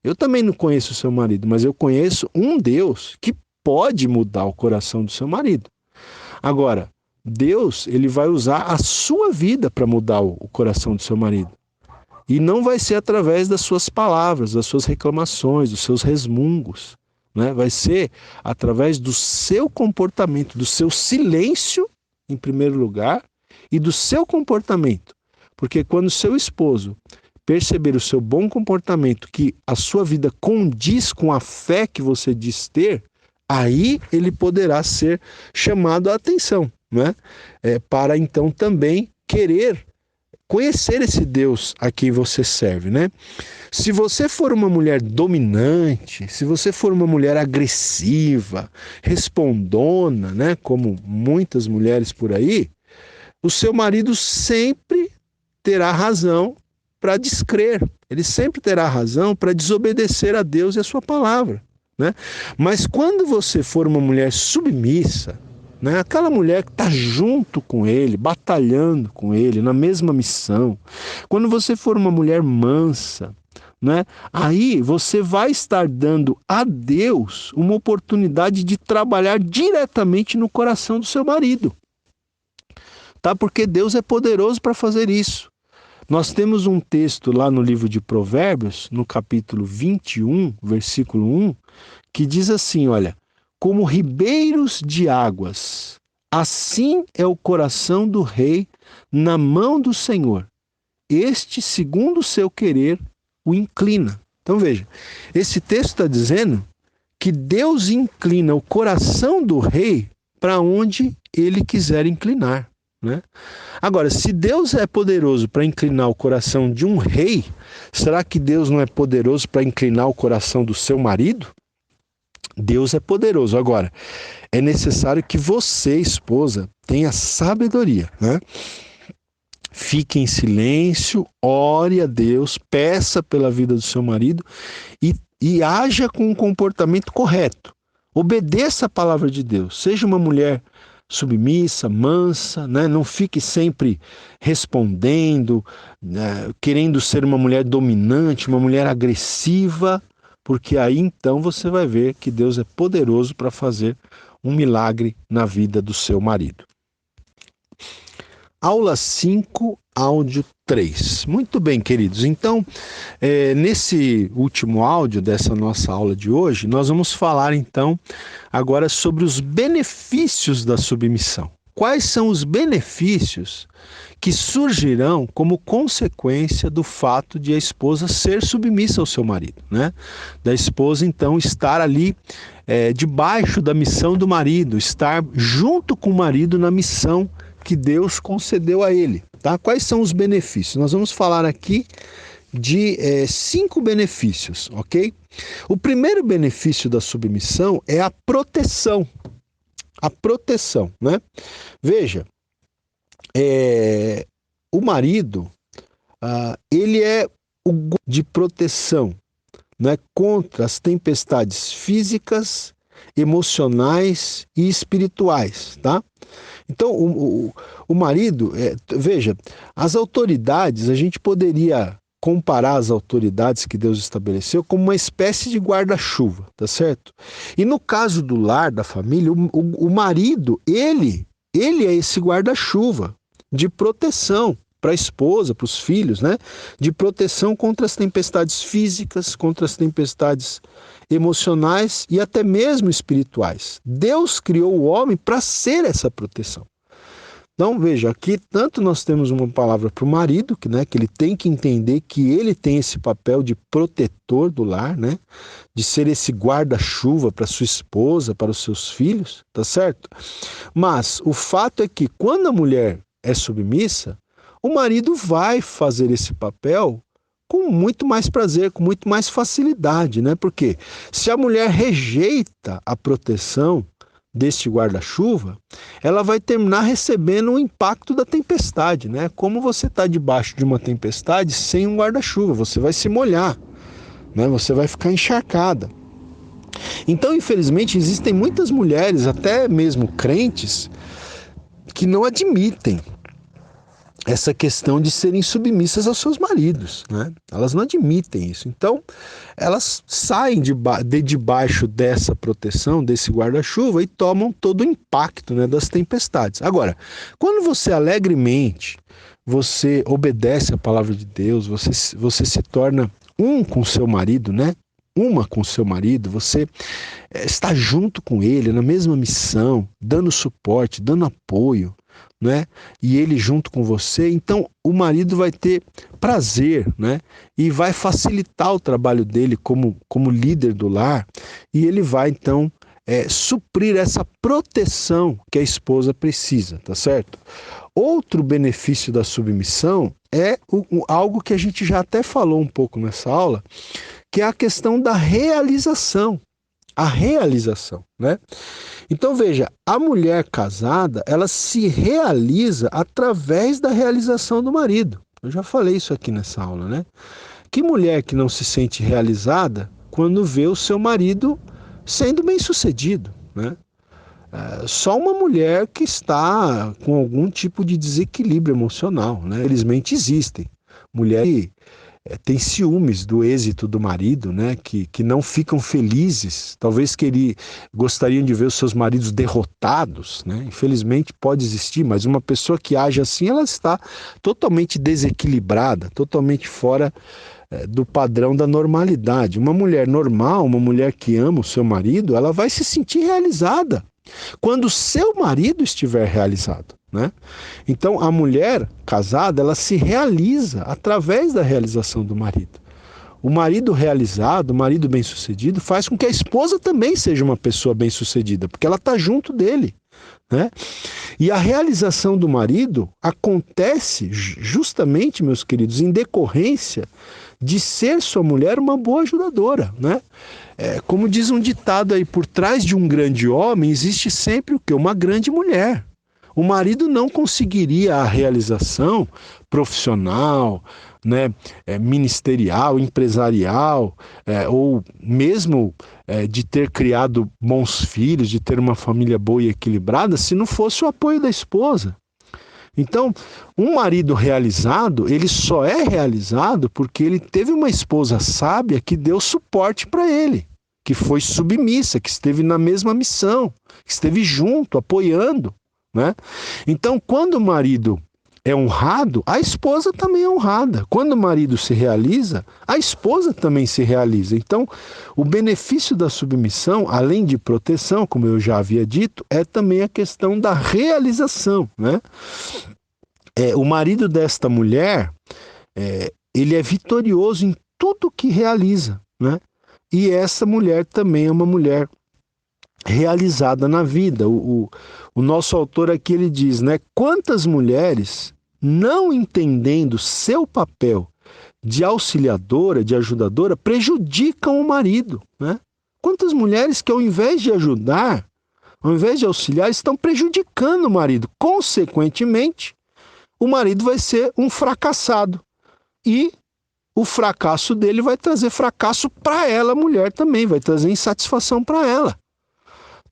Eu também não conheço o seu marido, mas eu conheço um Deus que pode mudar o coração do seu marido. Agora, Deus, ele vai usar a sua vida para mudar o coração do seu marido. E não vai ser através das suas palavras, das suas reclamações, dos seus resmungos, né? Vai ser através do seu comportamento, do seu silêncio, em primeiro lugar, e do seu comportamento. Porque quando seu esposo perceber o seu bom comportamento, que a sua vida condiz com a fé que você diz ter, aí ele poderá ser chamado a atenção, né? Para então também querer conhecer esse Deus a quem você serve, né? Se você for uma mulher dominante, se você for uma mulher agressiva, respondona, né? Como muitas mulheres por aí, o seu marido sempre terá razão para descrer, ele sempre terá razão para desobedecer a Deus e a sua palavra, né? Mas quando você for uma mulher submissa, né? Aquela mulher que está junto com ele, batalhando com ele, na mesma missão, quando você for uma mulher mansa, né? Aí você vai estar dando a Deus uma oportunidade de trabalhar diretamente no coração do seu marido. Tá? Porque Deus é poderoso para fazer isso. Nós temos um texto lá no livro de Provérbios, no capítulo 21, versículo 1, que diz assim, olha, como ribeiros de águas, assim é o coração do rei na mão do Senhor. Este, segundo o seu querer, o inclina. Então veja, esse texto está dizendo que Deus inclina o coração do rei para onde ele quiser inclinar, né? Agora, se Deus é poderoso para inclinar o coração de um rei, será que Deus não é poderoso para inclinar o coração do seu marido? Deus é poderoso. Agora, é necessário que você, esposa, tenha sabedoria, né? Fique em silêncio, ore a Deus, peça pela vida do seu marido e haja com um comportamento correto. Obedeça a palavra de Deus. Seja uma mulher submissa, mansa, né? Não fique sempre respondendo, né? Querendo ser uma mulher dominante, uma mulher agressiva, porque aí então você vai ver que Deus é poderoso para fazer um milagre na vida do seu marido. Aula 5, áudio 3. Muito bem, queridos. Então, nesse último áudio dessa nossa aula de hoje, nós vamos falar então agora sobre os benefícios da submissão. Quais são os benefícios que surgirão como consequência do fato de a esposa ser submissa ao seu marido, né? Da esposa, então, estar ali debaixo da missão do marido, estar junto com o marido na missão que Deus concedeu a ele, tá? Quais são os benefícios? Nós vamos falar aqui de 5 benefícios, ok? O primeiro benefício da submissão é a proteção. A proteção, né? Veja, o marido, ele é o de proteção, né, contra as tempestades físicas, emocionais e espirituais, tá? Então, o marido, veja, as autoridades, a gente poderia comparar as autoridades que Deus estabeleceu como uma espécie de guarda-chuva, tá certo? E no caso do lar, da família, o marido, ele é esse guarda-chuva de proteção para a esposa, para os filhos, né? De proteção contra as tempestades físicas, contra as tempestades emocionais e até mesmo espirituais. Deus criou o homem para ser essa proteção. Então, veja, aqui tanto nós temos uma palavra para o marido, que ele tem que entender que ele tem esse papel de protetor do lar, né? De ser esse guarda-chuva para sua esposa, para os seus filhos, tá certo? Mas o fato é que quando a mulher é submissa, o marido vai fazer esse papel com muito mais prazer, com muito mais facilidade, né? Porque se a mulher rejeita a proteção deste guarda-chuva, ela vai terminar recebendo o impacto da tempestade, né? Como você está debaixo de uma tempestade sem um guarda-chuva, você vai se molhar, né? Você vai ficar encharcada. Então, infelizmente, existem muitas mulheres, até mesmo crentes, que não admitem essa questão de serem submissas aos seus maridos, né? Elas não admitem isso. Então, elas saem de debaixo dessa proteção, desse guarda-chuva e tomam todo o impacto, né, das tempestades. Agora, quando você alegremente, você obedece a palavra de Deus, você se torna um com seu marido, né? Uma com seu marido, você está junto com ele, na mesma missão, dando suporte, dando apoio, né? E ele junto com você, então o marido vai ter prazer, né? E vai facilitar o trabalho dele como líder do lar, e ele vai então suprir essa proteção que a esposa precisa, tá certo? Outro benefício da submissão é algo que a gente já até falou um pouco nessa aula, que é a questão da realização. A realização, né? Então veja, a mulher casada, ela se realiza através da realização do marido. Eu já falei isso aqui nessa aula, né? Que mulher que não se sente realizada quando vê o seu marido sendo bem-sucedido, né? Só uma mulher que está com algum tipo de desequilíbrio emocional, né? Infelizmente existem mulheres têm ciúmes do êxito do marido, né? Que não ficam felizes, talvez gostariam de ver os seus maridos derrotados, né? Infelizmente pode existir, mas uma pessoa que age assim, ela está totalmente desequilibrada, totalmente fora do padrão da normalidade. Uma mulher normal, uma mulher que ama o seu marido, ela vai se sentir realizada quando o seu marido estiver realizado, né? Então a mulher casada, ela se realiza através da realização do marido. O marido realizado, o marido bem-sucedido, faz com que a esposa também seja uma pessoa bem-sucedida, porque ela está junto dele, né? E a realização do marido acontece justamente, meus queridos, em decorrência de ser sua mulher uma boa ajudadora, né? Como diz um ditado aí, por trás de um grande homem existe sempre o quê? Uma grande mulher. O marido não conseguiria a realização profissional, né, ministerial, empresarial, ou mesmo de ter criado bons filhos, de ter uma família boa e equilibrada, se não fosse o apoio da esposa. Então, um marido realizado, ele só é realizado porque ele teve uma esposa sábia que deu suporte para ele, que foi submissa, que esteve na mesma missão, que esteve junto, apoiando, né? Então, quando o marido é honrado, a esposa também é honrada. Quando o marido se realiza, a esposa também se realiza. Então, o benefício da submissão, além de proteção, como eu já havia dito, é também a questão da realização, né? O marido desta mulher, ele é vitorioso em tudo que realiza, né? E essa mulher também é uma mulher realizada na vida. O nosso autor aqui, ele diz, né? Quantas mulheres, não entendendo seu papel de auxiliadora, de ajudadora, prejudicam o marido, né? Quantas mulheres que ao invés de ajudar, ao invés de auxiliar, estão prejudicando o marido. Consequentemente, o marido vai ser um fracassado. E o fracasso dele vai trazer fracasso para ela, a mulher também, vai trazer insatisfação para ela.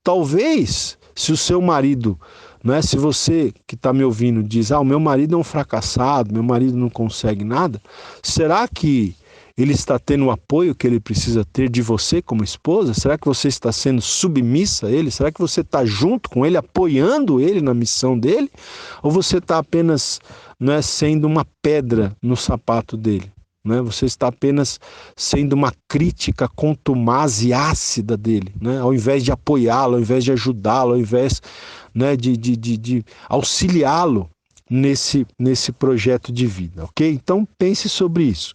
Talvez, se o seu marido, né, se você que está me ouvindo diz, o meu marido é um fracassado, meu marido não consegue nada, será que ele está tendo o apoio que ele precisa ter de você como esposa? Será que você está sendo submissa a ele? Será que você está junto com ele, apoiando ele na missão dele? Ou você está apenas, né, sendo uma pedra no sapato dele? Né? Você está apenas sendo uma crítica contumaz e ácida dele, né? Ao invés de apoiá-lo, ao invés de ajudá-lo, ao invés, né, de auxiliá-lo nesse projeto de vida, ok? Então pense sobre isso.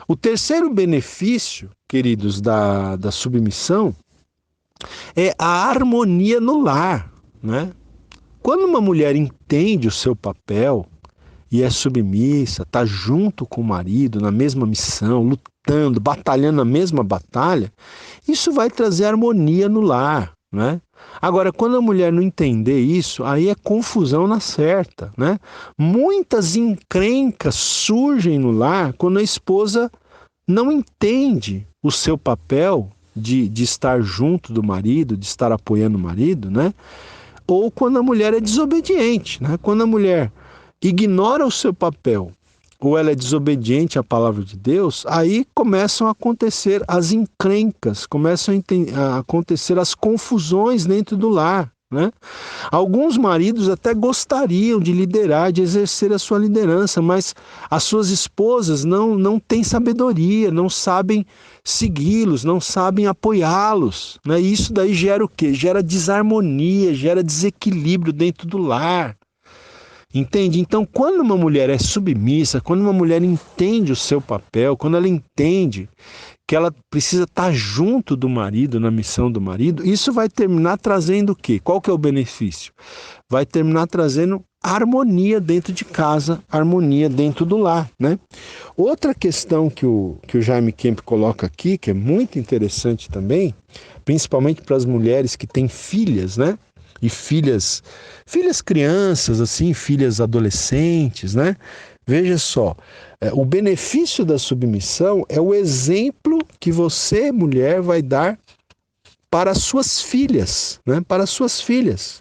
O terceiro benefício, queridos, da submissão é a harmonia no lar, né? Quando uma mulher entende o seu papel e é submissa, está junto com o marido, na mesma missão, lutando, batalhando a mesma batalha, isso vai trazer harmonia no lar, né? Agora, quando a mulher não entender isso, aí é confusão na certa, né? Muitas encrencas surgem no lar quando a esposa não entende o seu papel de estar junto do marido, de estar apoiando o marido, né? Ou quando a mulher é desobediente, né? Quando a mulher ignora o seu papel ou ela é desobediente à palavra de Deus, aí começam a acontecer as encrencas, começam a acontecer as confusões dentro do lar, né? Alguns maridos até gostariam de liderar, de exercer a sua liderança, mas as suas esposas não têm sabedoria, não sabem segui-los, não sabem apoiá-los, né? E isso daí gera o quê? Gera desarmonia, gera desequilíbrio dentro do lar. Entende? Então, quando uma mulher é submissa, quando uma mulher entende o seu papel, quando ela entende que ela precisa estar junto do marido, na missão do marido, isso vai terminar trazendo o quê? Qual que é o benefício? Vai terminar trazendo harmonia dentro de casa, harmonia dentro do lar, né? Outra questão que o Jaime Kemp coloca aqui, que é muito interessante também, principalmente para as mulheres que têm filhas, né? E filhas crianças, assim, filhas adolescentes, né? Veja só, o benefício da submissão é o exemplo que você, mulher, vai dar para as suas filhas, né? Para as suas filhas.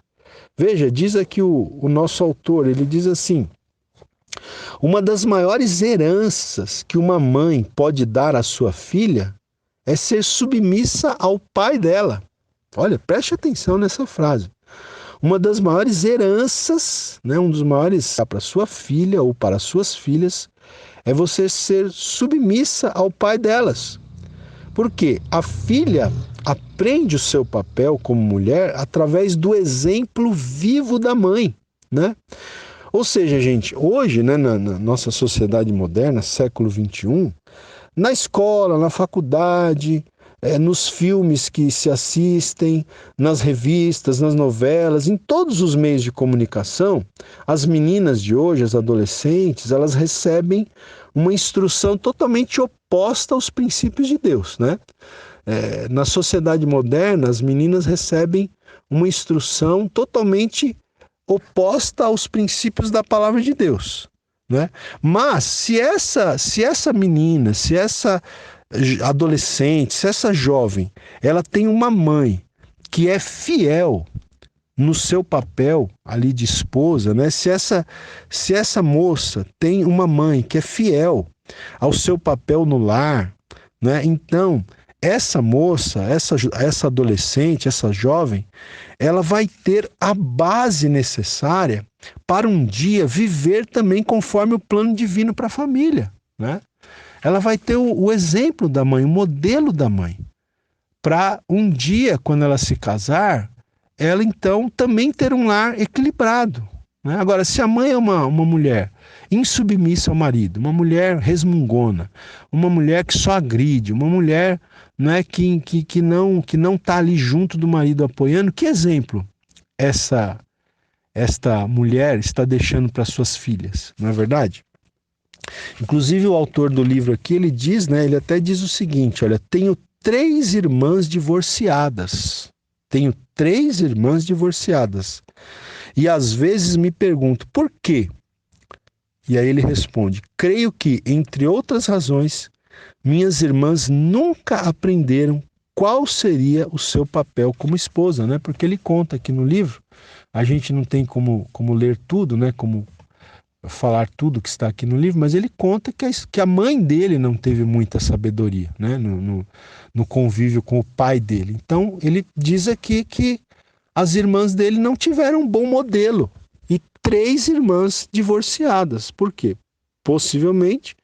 Veja, diz aqui o nosso autor, ele diz assim: uma das maiores heranças que uma mãe pode dar à sua filha é ser submissa ao pai dela. Olha, preste atenção nessa frase. Uma das maiores heranças, né, um dos maiores para sua filha ou para suas filhas, é você ser submissa ao pai delas. Porque a filha aprende o seu papel como mulher através do exemplo vivo da mãe, né? Ou seja, gente, hoje, né, na nossa sociedade moderna, século XXI, na escola, na faculdade, nos filmes que se assistem, nas revistas, nas novelas, em todos os meios de comunicação, as meninas de hoje, as adolescentes, elas recebem uma instrução totalmente oposta aos princípios de Deus, né? Na sociedade moderna, as meninas recebem uma instrução totalmente oposta aos princípios da palavra de Deus, né? Mas se essa menina, se essa adolescente, se essa jovem, ela tem uma mãe que é fiel no seu papel ali de esposa, né? Se essa moça tem uma mãe que é fiel ao seu papel no lar, né? Então, essa moça, essa adolescente, essa jovem, ela vai ter a base necessária para um dia viver também conforme o plano divino para a família, né? Ela vai ter o exemplo da mãe, o modelo da mãe, para um dia, quando ela se casar, ela então também ter um lar equilibrado, né? Agora, se a mãe é uma mulher insubmissa ao marido, uma mulher resmungona, uma mulher que só agride, uma mulher, né, que não está ali junto do marido apoiando, que exemplo esta mulher está deixando para suas filhas, não é verdade? Inclusive o autor do livro aqui, ele diz, né, ele até diz o seguinte, olha, tenho 3 irmãs divorciadas, e às vezes me pergunto, por quê? E aí ele responde, creio que, entre outras razões, minhas irmãs nunca aprenderam qual seria o seu papel como esposa, né? Porque ele conta aqui no livro, a gente não tem como ler tudo, né? Como falar tudo que está aqui no livro, mas ele conta que a mãe dele não teve muita sabedoria, né? No convívio com o pai dele. Então ele diz aqui que as irmãs dele não tiveram um bom modelo. E 3 irmãs divorciadas. Por quê? Possivelmente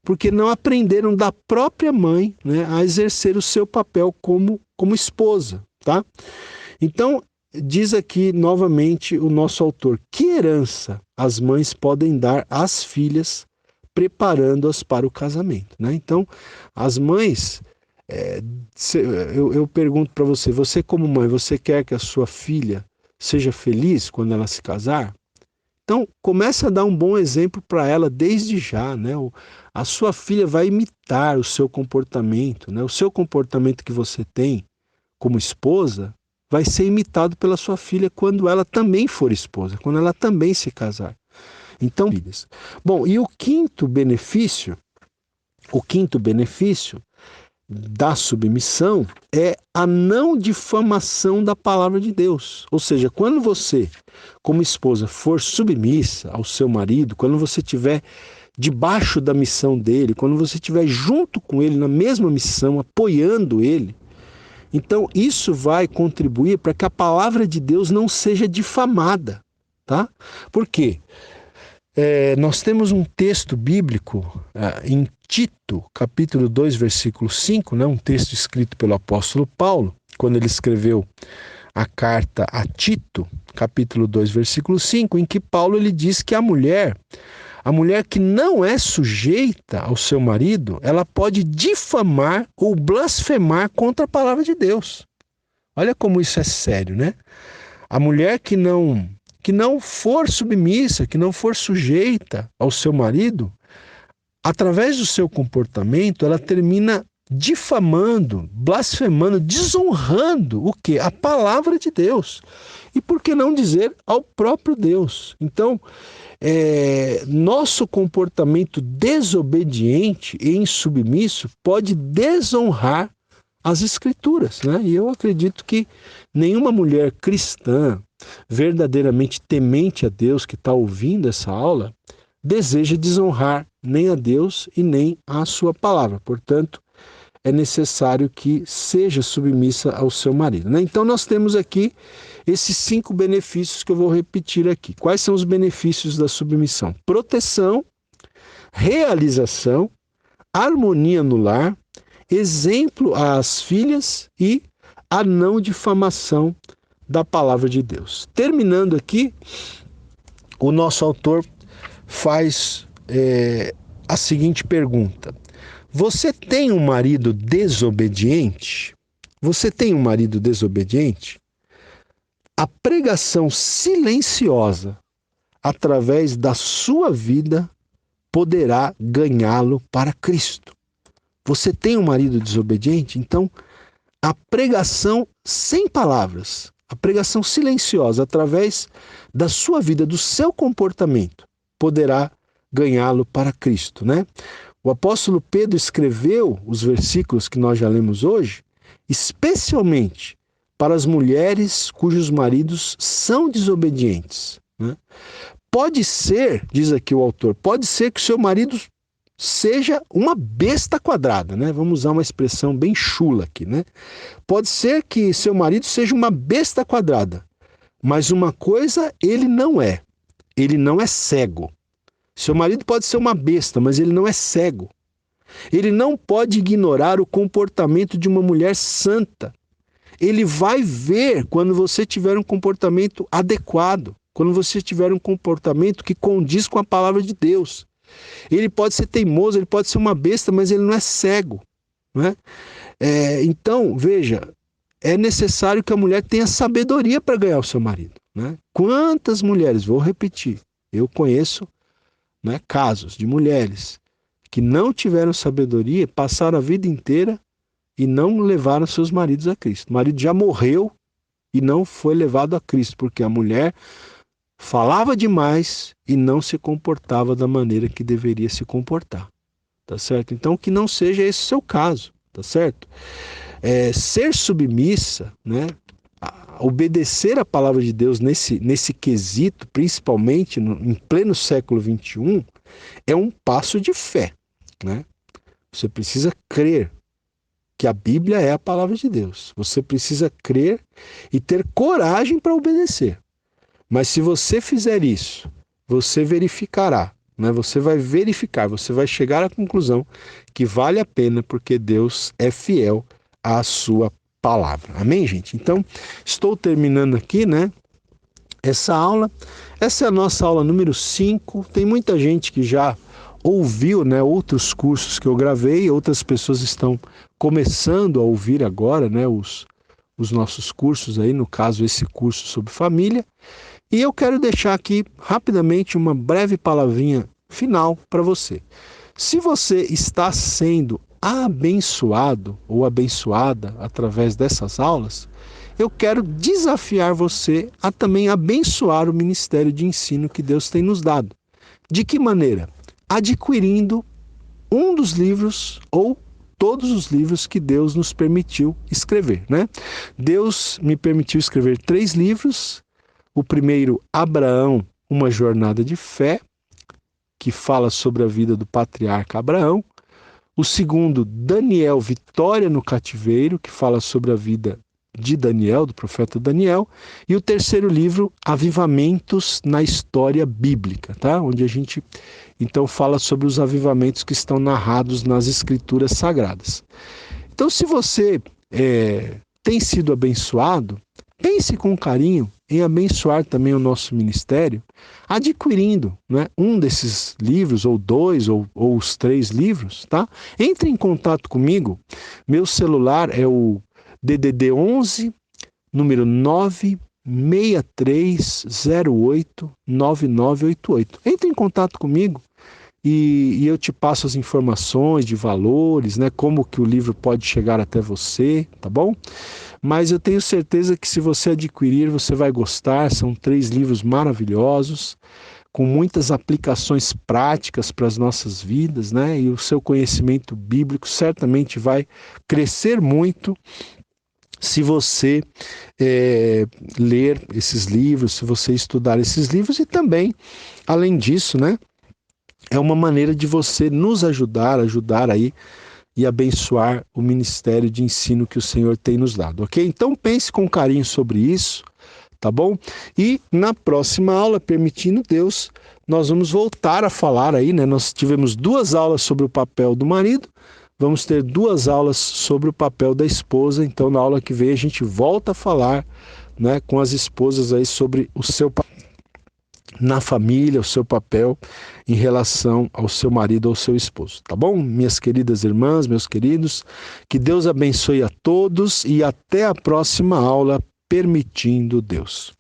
porque não aprenderam da própria mãe, né, a exercer o seu papel como esposa, tá? Então, diz aqui novamente o nosso autor, que herança as mães podem dar às filhas, preparando-as para o casamento, né? Então, as mães, eu pergunto para você, você como mãe, você quer que a sua filha seja feliz quando ela se casar? Então, comece a dar um bom exemplo para ela desde já, né? A sua filha vai imitar o seu comportamento, né? O seu comportamento que você tem como esposa vai ser imitado pela sua filha quando ela também for esposa, quando ela também se casar. Então, filhas. Bom, e o quinto benefício da submissão é a não difamação da palavra de Deus. Ou seja, quando você, como esposa, for submissa ao seu marido, quando você estiver debaixo da missão dele, quando você estiver junto com ele na mesma missão, apoiando ele, então isso vai contribuir para que a palavra de Deus não seja difamada, tá? Por quê? Nós temos um texto bíblico em Tito, capítulo 2, versículo 5, né, um texto escrito pelo apóstolo Paulo, quando ele escreveu a carta a Tito, capítulo 2, versículo 5, em que Paulo ele diz que a mulher que não é sujeita ao seu marido, ela pode difamar ou blasfemar contra a palavra de Deus. Olha como isso é sério, né? A mulher que não for submissa, que não for sujeita ao seu marido, através do seu comportamento, ela termina difamando, blasfemando, desonrando o quê? A palavra de Deus. E por que não dizer ao próprio Deus? Então, nosso comportamento desobediente e insubmisso pode desonrar as Escrituras, né? E eu acredito que nenhuma mulher cristã, verdadeiramente temente a Deus, que está ouvindo essa aula, deseja desonrar nem a Deus e nem a sua palavra. Portanto, é necessário que seja submissa ao seu marido, né? Então nós temos aqui esses 5 benefícios que eu vou repetir aqui. Quais são os benefícios da submissão? Proteção, realização, harmonia no lar, exemplo às filhas e a não difamação da palavra de Deus. Terminando aqui, o nosso autor faz a seguinte pergunta: Você tem um marido desobediente? Você tem um marido desobediente? A pregação silenciosa através da sua vida poderá ganhá-lo para Cristo. Você tem um marido desobediente? Então, a pregação sem palavras, a pregação silenciosa através da sua vida, do seu comportamento, poderá ganhá-lo para Cristo, né? O apóstolo Pedro escreveu os versículos que nós já lemos hoje, especialmente para as mulheres cujos maridos são desobedientes, né? Pode ser, diz aqui o autor, pode ser que o seu marido seja uma besta quadrada, né? Vamos usar uma expressão bem chula aqui, né? Pode ser que seu marido seja uma besta quadrada, mas uma coisa ele não é cego. Seu marido pode ser uma besta, mas ele não é cego. Ele não pode ignorar o comportamento de uma mulher santa. Ele vai ver quando você tiver um comportamento adequado, quando você tiver um comportamento que condiz com a palavra de Deus. Ele pode ser teimoso, ele pode ser uma besta, mas ele não é cego, não é? Então, veja, é necessário que a mulher tenha sabedoria para ganhar o seu marido, né? Quantas mulheres, vou repetir, eu conheço, né, casos de mulheres que não tiveram sabedoria, passaram a vida inteira e não levaram seus maridos a Cristo. O marido já morreu e não foi levado a Cristo, porque a mulher falava demais e não se comportava da maneira que deveria se comportar, tá certo? Então que não seja esse o seu caso, tá certo? Ser submissa, né? Obedecer a palavra de Deus nesse quesito, principalmente em pleno século XXI, é um passo de fé, né? Você precisa crer que a Bíblia é a palavra de Deus. Você precisa crer e ter coragem para obedecer. Mas se você fizer isso, você verificará, né? Você vai verificar, você vai chegar à conclusão que vale a pena, porque Deus é fiel à sua palavra. Amém, gente? Então, estou terminando aqui, né, essa aula. Essa é a nossa aula número 5. Tem muita gente que já ouviu, né, outros cursos que eu gravei, outras pessoas estão começando a ouvir agora, né, os nossos cursos aí, no caso esse curso sobre família. E eu quero deixar aqui rapidamente uma breve palavrinha final para você. Se você está sendo abençoado ou abençoada através dessas aulas, eu quero desafiar você a também abençoar o ministério de ensino que Deus tem nos dado. De que maneira? Adquirindo um dos livros ou todos os livros que Deus nos permitiu escrever, né? Deus me permitiu escrever 3 livros. O primeiro, Abraão, uma jornada de fé, que fala sobre a vida do patriarca Abraão. O segundo, Daniel, Vitória no Cativeiro, que fala sobre a vida de Daniel, do profeta Daniel. E o terceiro livro, Avivamentos na História Bíblica, tá? Onde a gente, então, fala sobre os avivamentos que estão narrados nas Escrituras Sagradas. Então, se você tem sido abençoado, pense com carinho em abençoar também o nosso ministério, adquirindo, né, um desses livros, ou 2, ou os 3 livros, tá? Entre em contato comigo. Meu celular é o DDD 11, número 963089988. Entre em contato comigo e eu te passo as informações de valores, né, como que o livro pode chegar até você, tá bom? Mas eu tenho certeza que se você adquirir, você vai gostar. São 3 livros maravilhosos, com muitas aplicações práticas para as nossas vidas, né? E o seu conhecimento bíblico certamente vai crescer muito se você ler esses livros, se você estudar esses livros. E também, além disso, né, é uma maneira de você nos ajudar aí e abençoar o ministério de ensino que o Senhor tem nos dado, ok? Então pense com carinho sobre isso, tá bom? E na próxima aula, permitindo Deus, nós vamos voltar a falar aí, né? Nós tivemos 2 aulas sobre o papel do marido, vamos ter 2 aulas sobre o papel da esposa. Então na aula que vem a gente volta a falar, né, com as esposas aí sobre o seu papel. na família, o seu papel em relação ao seu marido ou ao seu esposo, tá bom? Minhas queridas irmãs, meus queridos, que Deus abençoe a todos e até a próxima aula, permitindo Deus.